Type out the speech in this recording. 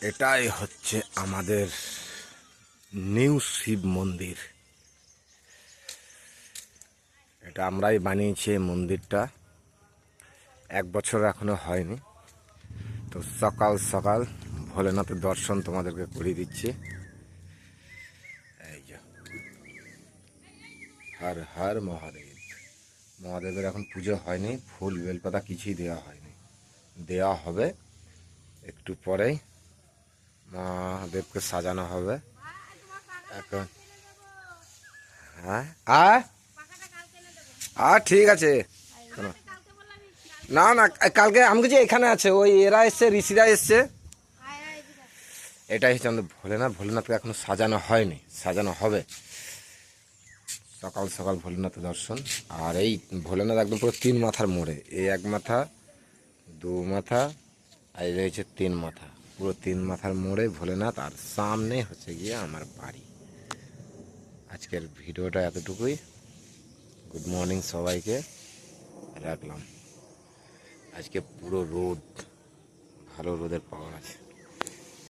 এটাই হচ্ছে আমাদের নিউ শিব মন্দির। এটা আমরাই বানিয়েছি এই মন্দিরটা, 1 বছর এখনো হয়নি। তো সকাল সকাল ভোলেনাথের দর্শন তোমাদেরকে করিয়ে দিচ্ছি। এই যে হর হর মহাদেব। মহাদেবের এখন পুজো হয়নি, ফুল বেলপাতা কিছুই দেওয়া হয়নি, দেওয়া হবে একটু পরেই। মহাদেবকে সাজানো হবে এখন। হ্যাঁ ঠিক আছে। না না, কালকে আমি কিছু এখানে আছে, ওই এরা এসছে, ঋষিরা এসছে। এটাই হচ্ছে আমাদের ভোলেনাথ। ভোলেনাথকে এখনো সাজানো হয়নি, সাজানো হবে। সকাল সকাল ভোলেনাথের দর্শন। আর এই ভোলেনাথ একদম পুরো 3 মাথার মোড়ে, এই 1 মাথা 2 মাথা আর এই রয়েছে 3 মাথা, পুরো 3 মাথার মোড়ে ভোলেনাথ। আর সামনে হচ্ছে গিয়ে আমার বাড়ি। আজকের ভিডিওটা এতটুকুই। গুড মর্নিং সবাইকে, রাখলাম। আজকে পুরো রোদ, ভালো রোদের পাওয়ার আছে।